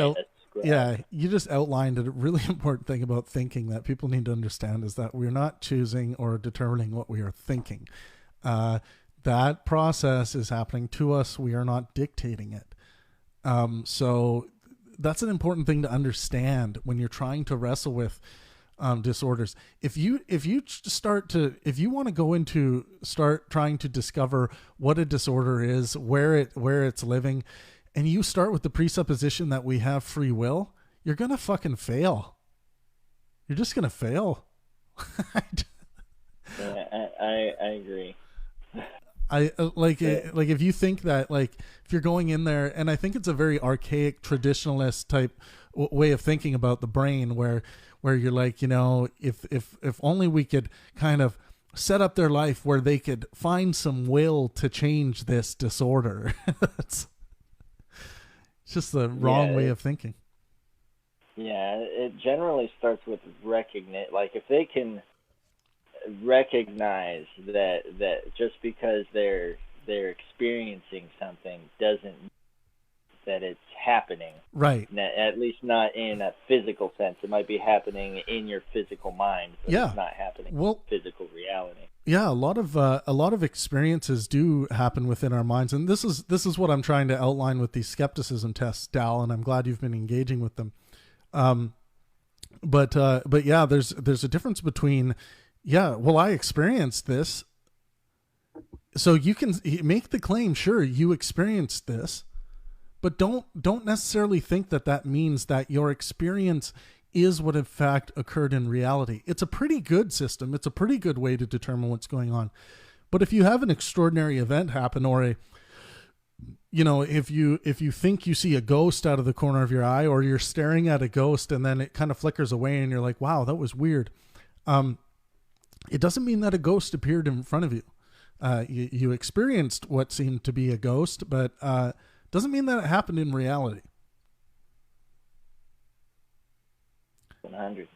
outlined a really important thing about thinking that people need to understand, is that we're not choosing or determining what we are thinking. That process is happening to us. We are not dictating it. So that's an important thing to understand when you're trying to wrestle with disorders. If you want to go into start trying to discover what a disorder is, where it's living, and you start with the presupposition that we have free will, you're gonna fucking fail. You're just gonna fail. Yeah, I agree. If you think that, like, if you're going in there, and I think it's a very archaic traditionalist type way of thinking about the brain, where you're like, you know, if only we could kind of set up their life where they could find some will to change this disorder. It's just the wrong way of thinking. Yeah, it generally starts with recognition. Like, if they can recognize that just because they're experiencing something doesn't mean that it's happening. Right. At least not in a physical sense. It might be happening in your physical mind, but it's not happening in physical reality. Yeah, a lot of experiences do happen within our minds, and this is what I'm trying to outline with these skepticism tests, Dal, and I'm glad you've been engaging with them. But yeah, there's a difference between, well, I experienced this, so you can make the claim, sure, you experienced this, but don't necessarily think that means that your experience is what in fact occurred in reality. It's a pretty good system. It's a pretty good way to determine what's going on. But if you have an extraordinary event happen, or if you think you see a ghost out of the corner of your eye, or you're staring at a ghost and then it kind of flickers away and you're like, wow, that was weird. It doesn't mean that a ghost appeared in front of you. You experienced what seemed to be a ghost, but doesn't mean that it happened in reality. 100.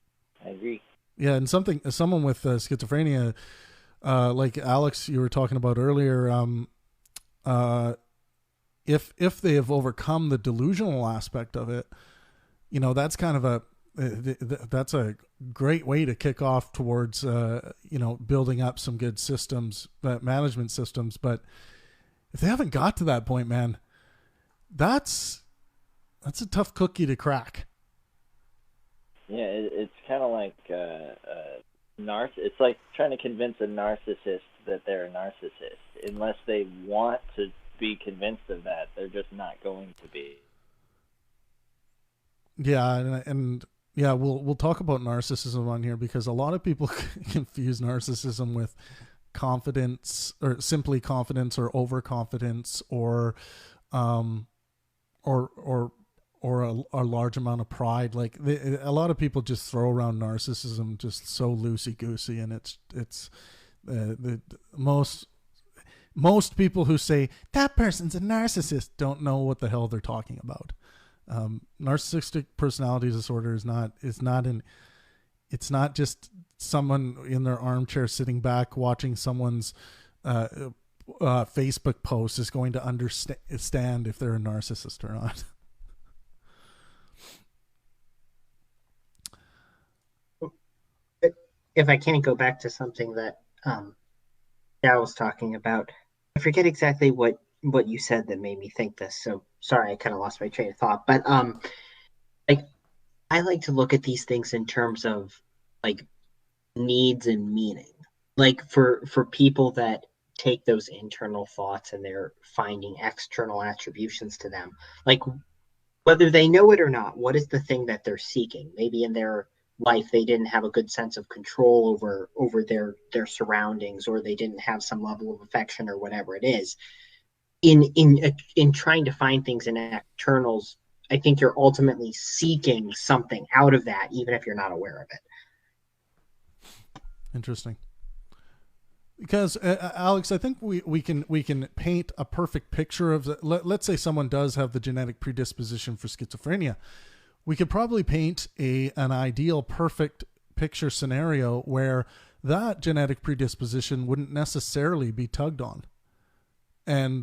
I agree. Yeah, and someone with schizophrenia, like Alex, you were talking about earlier, if they have overcome the delusional aspect of it, that's kind of that's a great way to kick off towards building up some good systems, management systems. But if they haven't got to that point, man, that's a tough cookie to crack. Yeah, it's kind of like it's like trying to convince a narcissist that they're a narcissist. Unless they want to be convinced of that, they're just not going to be. Yeah, and we'll talk about narcissism on here, because a lot of people confuse narcissism with confidence, or simply confidence, or overconfidence, or a large amount of pride. Like, a lot of people just throw around narcissism just so loosey goosey, and it's the most people who say that person's a narcissist don't know what the hell they're talking about. Narcissistic personality disorder is not just someone in their armchair sitting back watching someone's Facebook post is going to understand if they're a narcissist or not. If I can go back to something that Dal was talking about, I forget exactly what you said that made me think this. So sorry, I kind of lost my train of thought. But I like to look at these things in terms of like needs and meaning. Like for people that take those internal thoughts and they're finding external attributions to them, like whether they know it or not, what is the thing that they're seeking? Maybe in their life they didn't have a good sense of control over their surroundings, or they didn't have some level of affection, or whatever it is. In trying to find things in externals, I think you're ultimately seeking something out of that, even if you're not aware of it. Interesting. Because Alex, I think we can paint a perfect picture of let's say someone does have the genetic predisposition for schizophrenia. We could probably paint an ideal perfect picture scenario where that genetic predisposition wouldn't necessarily be tugged on. And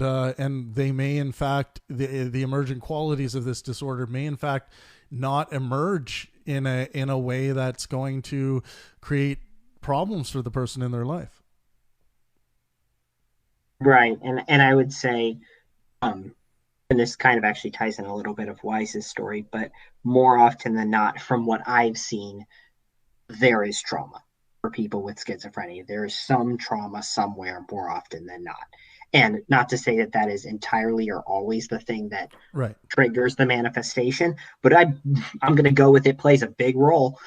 they may, in fact, the emergent qualities of this disorder may, in fact, not emerge in a way that's going to create problems for the person in their life. Right, and I would say, and this kind of actually ties in a little bit of Wise's story, but more often than not, from what I've seen, there is trauma for people with schizophrenia. There is some trauma somewhere more often than not. And not to say that is entirely or always the thing that triggers the manifestation, but I'm going to go with it plays a big role.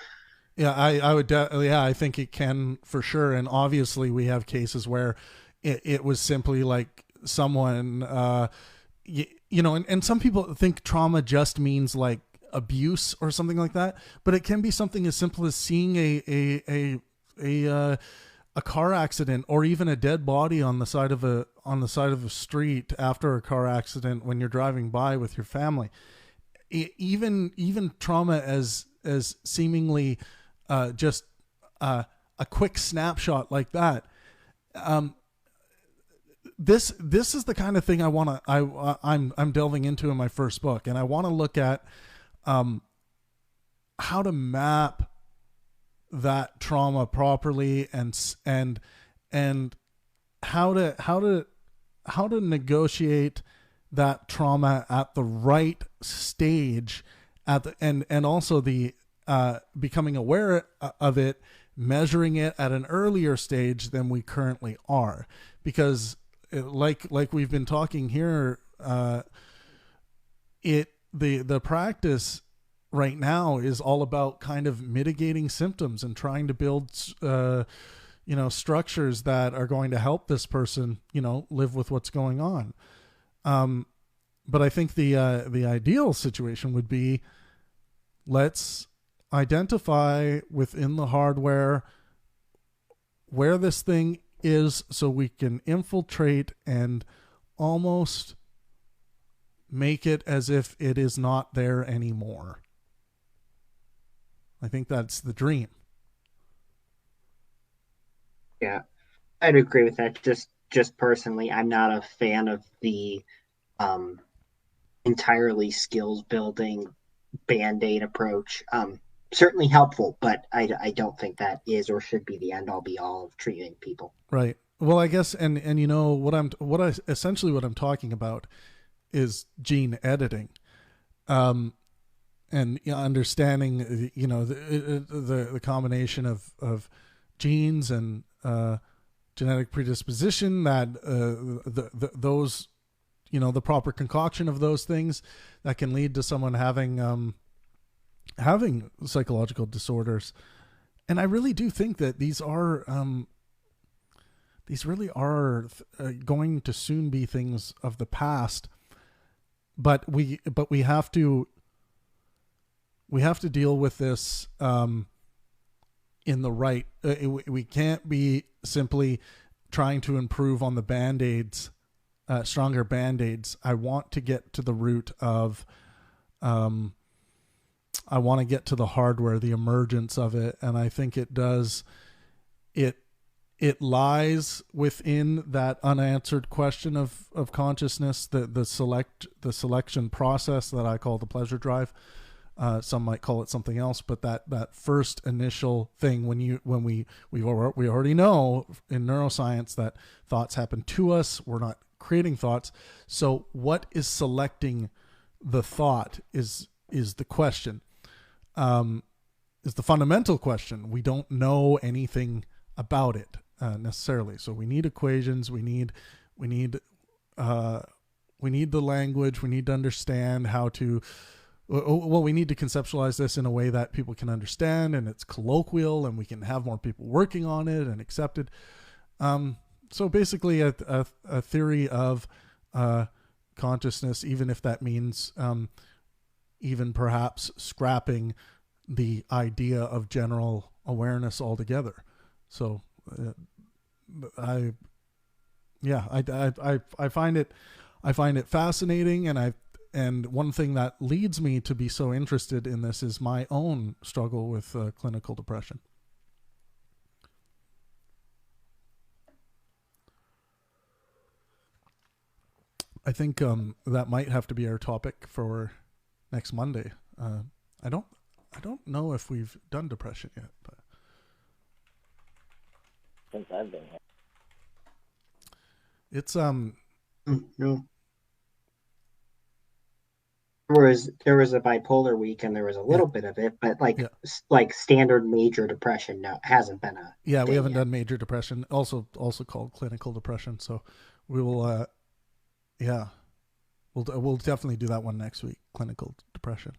Yeah, I would. I think it can for sure. And obviously we have cases where it was simply like someone, and some people think trauma just means like abuse or something like that, but it can be something as simple as seeing a a car accident or even a dead body on the side of a street after a car accident when you're driving by with your family, even trauma as seemingly just a quick snapshot like that. This is the kind of thing I'm delving into in my first book, and I want to look at how to map that trauma properly and how to negotiate that trauma at the right stage and also the becoming aware of it, measuring it at an earlier stage than we currently are, because like we've been talking here, the practice right now is all about kind of mitigating symptoms and trying to build structures that are going to help this person live with what's going on. But I think the ideal situation would be, let's identify within the hardware where this thing is so we can infiltrate and almost make it as if it is not there anymore. I think that's the dream. Yeah, I'd agree with that. Just personally, I'm not a fan of the entirely skills building Band-Aid approach. Certainly helpful, but I don't think that is or should be the end all be all of treating people. Right. Well, I guess, and what I'm talking about is gene editing, and understanding the combination of genes and genetic predisposition, that those the proper concoction of those things that can lead to someone having psychological disorders. And I really do think that these really are going to soon be things of the past, but we have to deal with this in the right. We can't be simply trying to improve on the Band-Aids, stronger Band-Aids. I want to get to the root of. I want to get to the hardware, the emergence of it, and I think it does. It lies within that unanswered question of consciousness, the selection process that I call the pleasure drive. Some might call it something else, but that first initial thing we already know in neuroscience that thoughts happen to us. We're not creating thoughts. So what is selecting the thought is the question. Is the fundamental question. We don't know anything about it necessarily. So we need equations. We need the language. We need to understand how to. Well, we need to conceptualize this in a way that people can understand, and it's colloquial, and we can have more people working on it and accepted. So basically, a theory of consciousness, even if that means even perhaps scrapping the idea of general awareness altogether. So I find it fascinating, and one thing that leads me to be so interested in this is my own struggle with clinical depression. I think that might have to be our topic for next Monday. I don't know if we've done depression yet, but since I've been here, it's no. There was a bipolar week, and there was a little bit of it, but like standard major depression, no, hasn't been a. Yeah, we haven't done major depression, also called clinical depression. So we will, we'll definitely do that one next week. Clinical depression.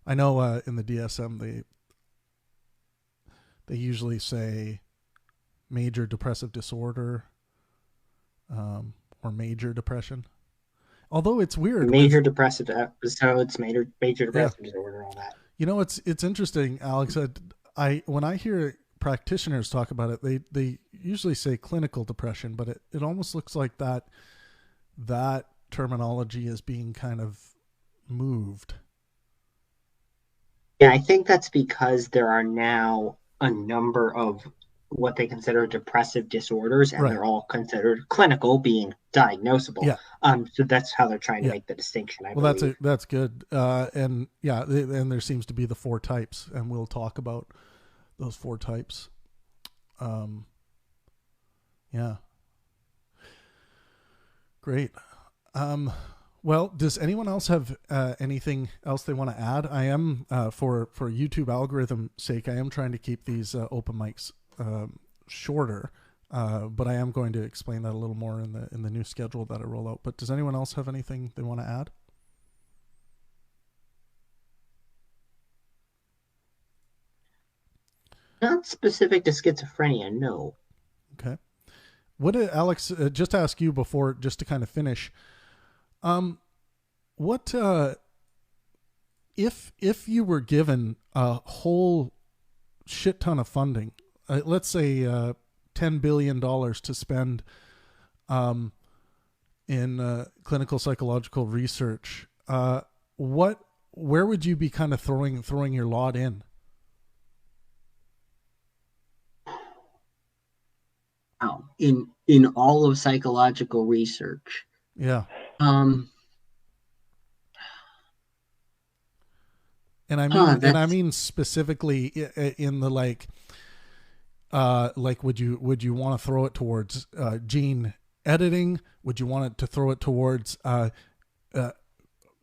I know in the DSM they usually say major depressive disorder, or major depression. Although it's weird. Major depressive episodes, major depressive disorder, all that. It's interesting, Alex. When I hear practitioners talk about it, they usually say clinical depression, but it almost looks like that terminology is being kind of moved. Yeah, I think that's because there are now a number of what they consider depressive disorders, and Right. they're all considered clinical, being diagnosable. Yeah. So that's how they're trying to Yeah. make the distinction, I Well, believe. that's good. And yeah, and there seems to be the 4 types, and we'll talk about those 4 types. Yeah. Great. Well, does anyone else have anything else they want to add? I am for YouTube algorithm sake, I am trying to keep these open mics shorter, but I am going to explain that a little more in the new schedule that I roll out. But does anyone else have anything they want to add? Not specific to schizophrenia, no. Okay. What did Alex, just ask you before, just to kind of finish, what if you were given a whole shit ton of funding, let's say $10 billion to spend in clinical psychological research, where would you be kind of throwing your lot in? Wow. In all of psychological research. Yeah. Um, And I mean specifically in the like would you want to throw it towards gene editing? Would you want it to throw it towards the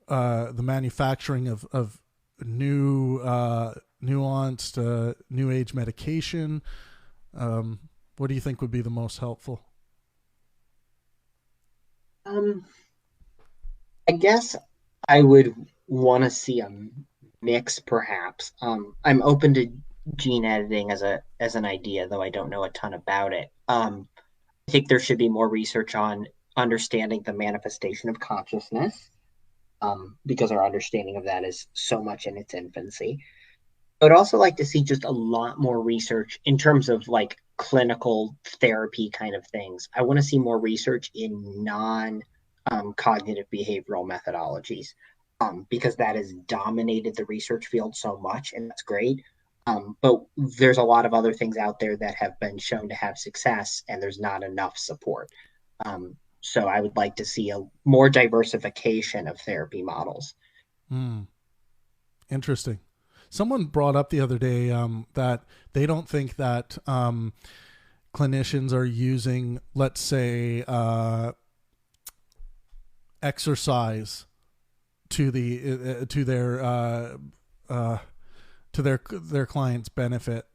manufacturing of new nuanced new age medication? What do you think would be the most helpful? I guess I would want to see a mix, perhaps. I'm open to gene editing as an idea, though I don't know a ton about it. I think there should be more research on understanding the manifestation of consciousness, because our understanding of that is so much in its infancy. I would also like to see just a lot more research in terms of like clinical therapy kind of things. I want to see more research in non-cognitive behavioral methodologies, because that has dominated the research field so much, and that's great. But there's a lot of other things out there that have been shown to have success, and there's not enough support. So I would like to see a more diversification of therapy models. Interesting. Someone brought up the other day that they don't think that clinicians are using, let's say, exercise to their clients' benefit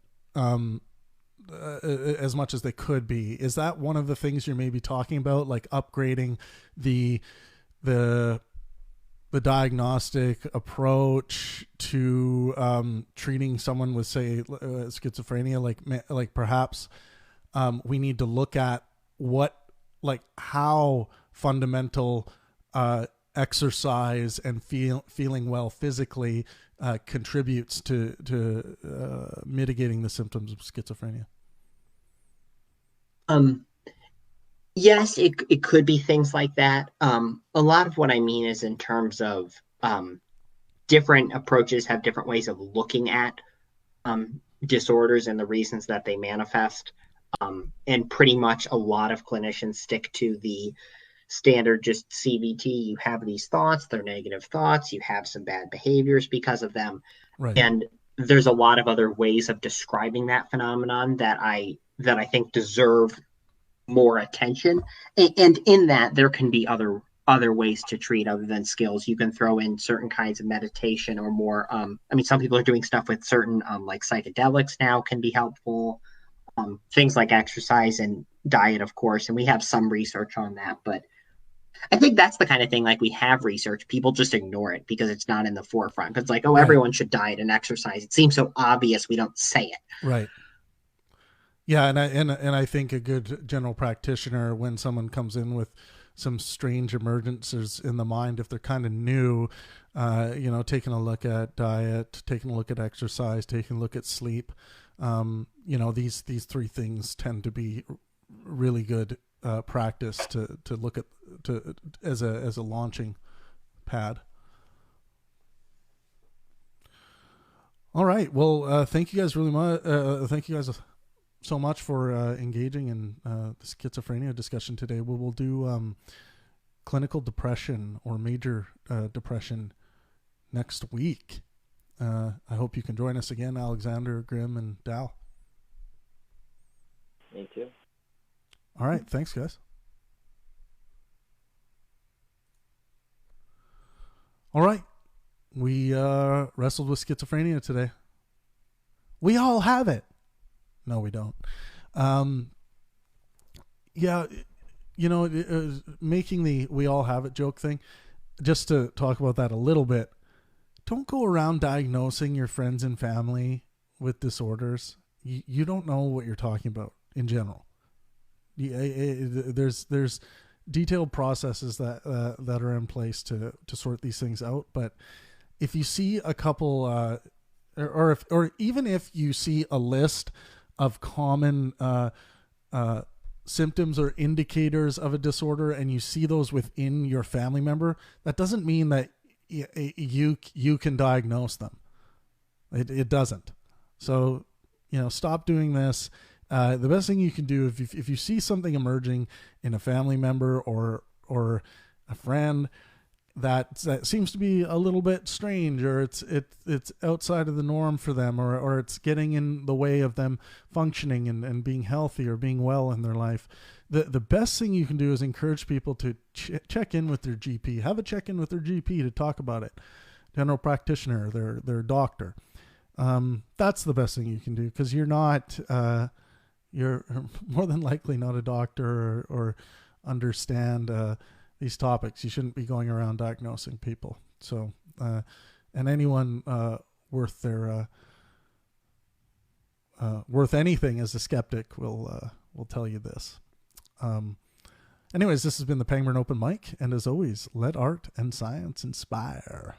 as much as they could be. Is that one of the things you're maybe talking about, like upgrading the diagnostic approach to treating someone with, say, schizophrenia? Like perhaps we need to look at how fundamental exercise and feeling well physically contributes to mitigating the symptoms of schizophrenia. Yes, it could be things like that. A lot of what I mean is in terms of different approaches have different ways of looking at disorders and the reasons that they manifest. And pretty much a lot of clinicians stick to the standard just CBT. You have these thoughts, they're negative thoughts, you have some bad behaviors because of them. Right. And there's a lot of other ways of describing that phenomenon that I think deserve more attention. And in that, there can be other ways to treat other than skills. You can throw in certain kinds of meditation or more. Some people are doing stuff with certain like psychedelics now can be helpful. Things like exercise and diet, of course, and we have some research on that. But I think that's the kind of thing, like, we have research, people just ignore it because it's not in the forefront. It's like, oh, everyone should diet and exercise. It seems so obvious we don't say it. Right. Yeah, and I think a good general practitioner, when someone comes in with some strange emergences in the mind if they're kind of new. Taking a look at diet, taking a look at exercise, taking a look at sleep. These three things tend to be really good practice to look at as a launching pad. All right. Well, thank you guys really much. Thank you guys so much for engaging in the schizophrenia discussion today. We'll do clinical depression or major depression next week. I hope you can join us again, Alexander, Grim, and Dal. Me too. All right. Thanks, guys. All right. We wrestled with schizophrenia today. We all have it. No, we don't. Making the "we all have it" joke thing, just to talk about that a little bit. Don't go around diagnosing your friends and family with disorders. You don't know what you're talking about in general. There's detailed processes that are in place to sort these things out. But if you see a couple, or even if you see a list of common symptoms or indicators of a disorder, and you see those within your family member, that doesn't mean that you can diagnose them. It doesn't. So, stop doing this. The best thing you can do if you see something emerging in a family member or a friend that seems to be a little bit strange, or it's outside of the norm for them, or it's getting in the way of them functioning and being healthy or being well in their life, the best thing you can do is encourage people to check in with their GP. Have a check-in with their GP to talk about it. General practitioner, their doctor. That's the best thing you can do, because you're more than likely not a doctor or understand these topics. You shouldn't be going around diagnosing people. So, and anyone worth anything as a skeptic will tell you this. Anyways, this has been the Pangburn Open Mic, and as always, let art and science inspire.